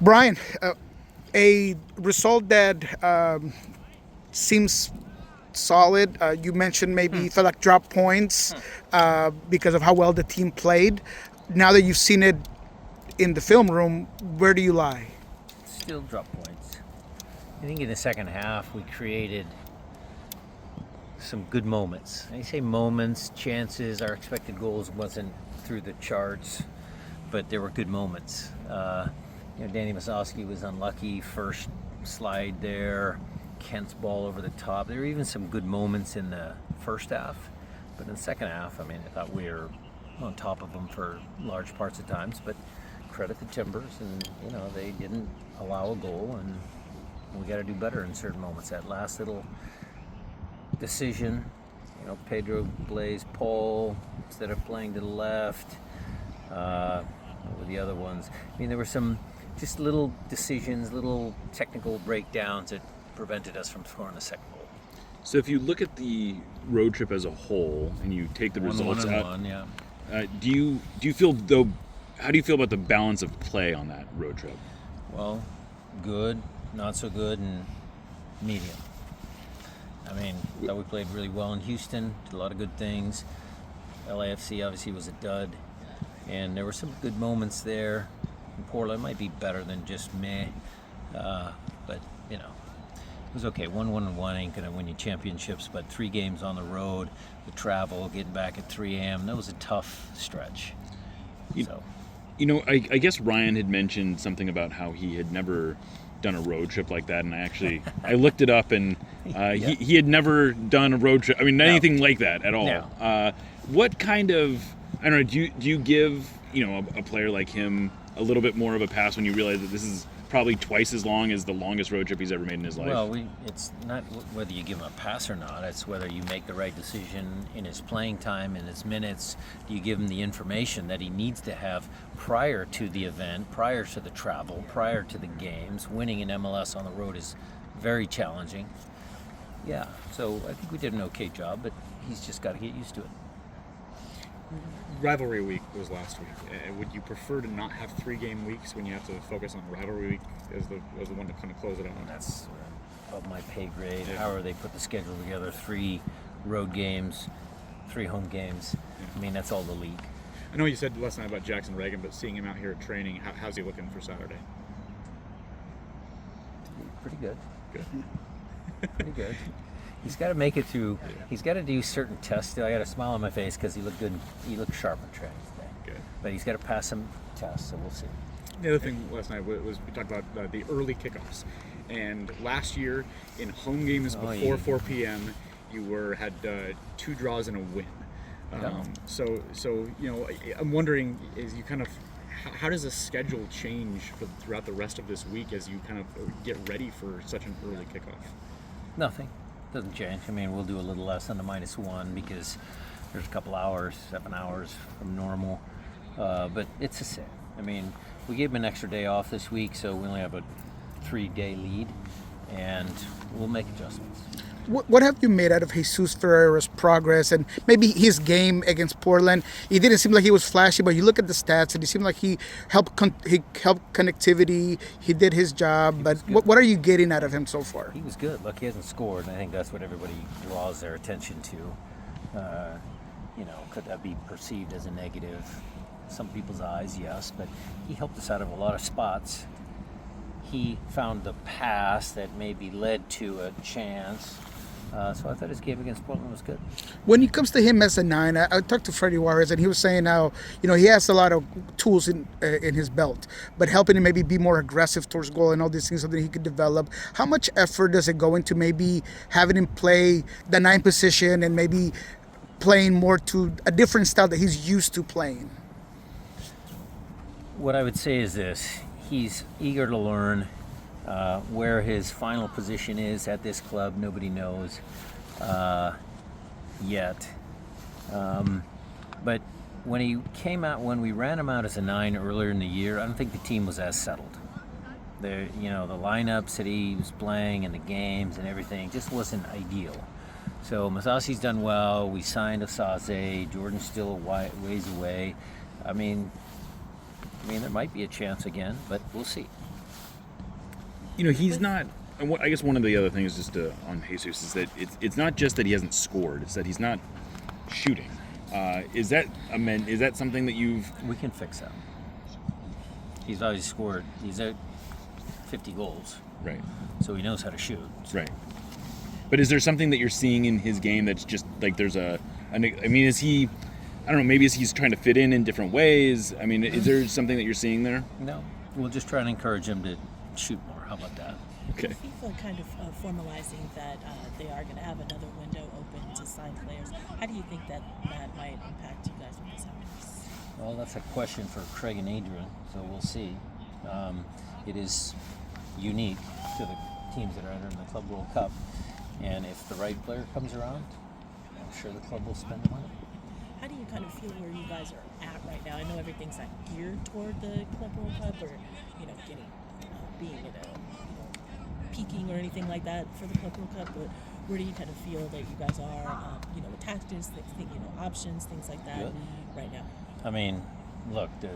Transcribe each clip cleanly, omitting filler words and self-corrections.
Brian, a result that seems solid. You mentioned maybe you felt like drop points because of how well the team played. Now that you've seen it in the film room, where do you lie? Still drop points. I think in the second half we created some good moments. I say moments, chances. Our expected goals wasn't through the charts, but there were good moments. Danny Masowski was unlucky. First slide there, Kent's ball over the top. There were even some good moments in the first half, but in the second half, I thought we were on top of them for large parts of times. But credit the Timbers, and they didn't allow a goal, and we got to do better in certain moments. That last little decision, Pedro Blaze Paul instead of playing to the left. What were the other ones? There were some just little decisions, little technical breakdowns that prevented us from scoring the second goal. So if you look at the road trip as a whole and you take the results out, do you feel though? How do you feel about the balance of play on that road trip? Well, good, not so good, and medium. Thought we played really well in Houston, did a lot of good things. LAFC obviously was a dud, and there were some good moments there. And Portland might be better than just meh, but it was okay. 1-1-1 ain't gonna win you championships, but 3 games on the road, the travel, getting back at 3 a.m., that was a tough stretch. I guess Ryan had mentioned something about how he had never done a road trip like that, and I looked it up, and he had never done a road trip. Anything like that at all. No. What kind of, I don't know, do you give a player like him a little bit more of a pass when you realize that this is probably twice as long as the longest road trip he's ever made in his life? Well, it's not whether you give him a pass or not. It's whether you make the right decision in his playing time, in his minutes. Do you give him the information that he needs to have prior to the event, prior to the travel, prior to the games? Winning in MLS on the road is very challenging. Yeah, so I think we did an okay job, but he's just got to get used to it. Rivalry week was last week. Would you prefer to not have 3-game weeks when you have to focus on rivalry week as the one to kind of close it out? That's above my pay grade. Yeah. However they put the schedule together, 3 road games, 3 home games. Yeah. That's all the league. I know you said last night about Jackson Reagan, but seeing him out here at training, how's he looking for Saturday? Pretty good. Good. Pretty good. He's got to make it through. He's got to do certain tests. I got a smile on my face because he looked good. He looked sharp in training today. Good. But he's got to pass some tests, so we'll see. The other thing last night was we talked about the early kickoffs. And last year, in home games before 4 p.m., you had 2 draws and a win. So I'm wondering, how does the schedule change throughout the rest of this week as you kind of get ready for such an early kickoff? Nothing. Doesn't change. We'll do a little less than the -1 because there's a couple hours, 7 hours from normal. But it's the same. We gave him an extra day off this week, so we only have a 3-day lead, and we'll make adjustments. What have you made out of Jesus Ferreira's progress and maybe his game against Portland? It didn't seem like he was flashy, but you look at the stats and it seemed like he helped connectivity. He did his job. But what are you getting out of him so far? He was good. Look, he hasn't scored, and I think that's what everybody draws their attention to. Could that be perceived as a negative? Some people's eyes, yes, but he helped us out of a lot of spots. He found the pass that maybe led to a chance. So I thought his game against Portland was good. When it comes to him as a 9, I talked to Freddie Juarez, and he was saying how he has a lot of tools in his belt, but helping him maybe be more aggressive towards goal and all these things so that he could develop. How much effort does it go into maybe having him play the 9 position and maybe playing more to a different style that he's used to playing? What I would say is this. He's eager to learn. Where his final position is at this club, nobody knows yet. But when we ran him out as a 9 earlier in the year, I don't think the team was as settled. The lineups that he was playing and the games and everything just wasn't ideal. So Masasi's done well. We signed Asaze. Jordan's still a ways away. I mean, there might be a chance again, but we'll see. You know, he's not. And I guess one of the other things just on Jesus is that it's not just that he hasn't scored; it's that he's not shooting. Is that something that We can fix that. He's always scored. He's at 50 goals, right? so he knows how to shoot. Right. But is there something that you're seeing in his game that's just like there's I mean, is he? I don't know. Maybe he's trying to fit in different ways. I mean, is there something that you're seeing there? No, we'll just try and encourage him to shoot more. How about that? Okay. FIFA kind of formalizing that they are going to have another window open to sign players. How do you think that might impact you guys when this happens? Well, that's a question for Craig and Adrian, so we'll see. It is unique to the teams that are entering the Club World Cup, and if the right player comes around, I'm sure the club will spend the money. How do you kind of feel where you guys are at right now? I know everything's not geared toward the Club World Cup or, getting, being at a, peaking or anything like that for the Club World Cup, but where do you kind of feel that you guys are, with tactics, options, things like that Good. right now? I mean, look, the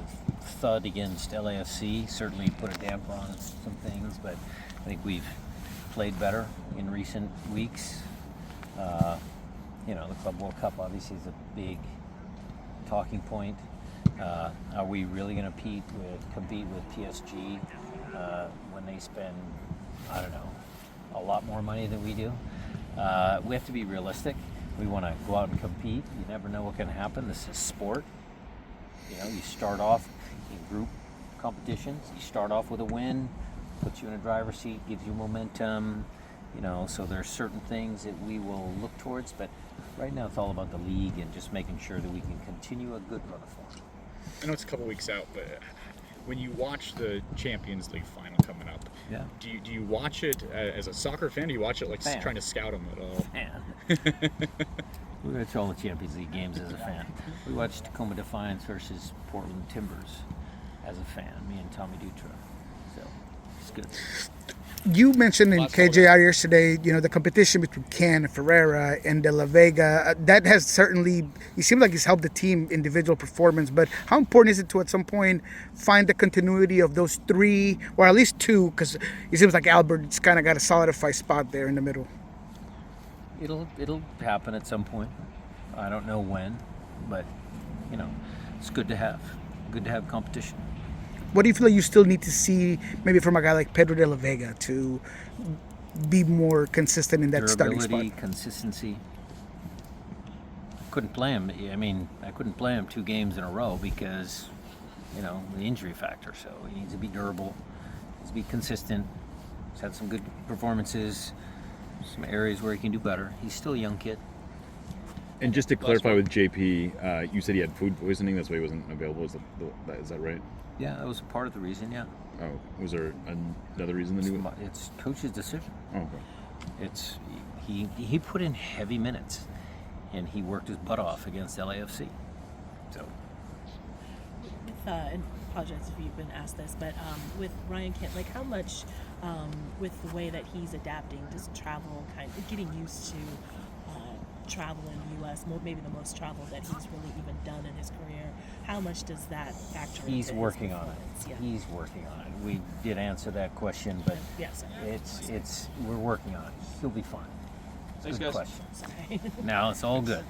thud against LAFC certainly put a damper on some things, but I think we've played better in recent weeks. The Club World Cup obviously is a big talking point. Are we really going to compete with PSG when they spend, I don't know, a lot more money than we do? We have to be realistic. We want to go out and compete. You never know what can happen. This is sport. You start off in group competitions. You start off with a win, puts you in a driver's seat, gives you momentum. So there's certain things that we will look towards, but right now it's all about the league and just making sure that we can continue a good run of form. I know it's a couple weeks out, but when you watch the Champions League final coming up, Yeah. do you watch it as a soccer fan? Do you watch it like Fan. trying to scout them at all? Fan. We watch all the Champions League games as a fan. We watched Tacoma Defiance versus Portland Timbers as a fan, me and Tommy Dutra. So it's good. You mentioned in Last KJR yesterday, the competition between Ken, Ferreira, and De La Vega. That has certainly, it seems like it's helped the team individual performance. But how important is it to at some point find the continuity of those three, or at least two? Because it seems like Albert's kind of got a solidified spot there in the middle. It'll happen at some point. I don't know when, but it's good to have competition. What do you feel like you still need to see, maybe from a guy like Pedro De La Vega, to be more consistent in that starting Durability, spot? consistency. Couldn't play him. I mean, I couldn't play him 2 games in a row because, the injury factor. So he needs to be durable. He needs to be consistent. He's had some good performances. Some areas where he can do better. He's still a young kid. And just to clarify with JP, you said he had food poisoning. That's why he wasn't available. Is that right? Yeah, that was part of the reason. Yeah, Oh, was there another reason than you? it's coach's decision. Oh, okay. It's he put in heavy minutes, and he worked his butt off against LAFC. So And apologize if you've been asked this, but with Ryan Kent, how much with the way that he's adapting, just travel, kind of getting used to travel in the U.S., maybe the most travel that he's really even done in his career, how much does that factor into he's his working on it. performance? Yeah. He's working on it. We did answer that question, but Yes. it's we're working on it. He'll be fine. Thanks, Good guys. question. Sorry. Now it's all good.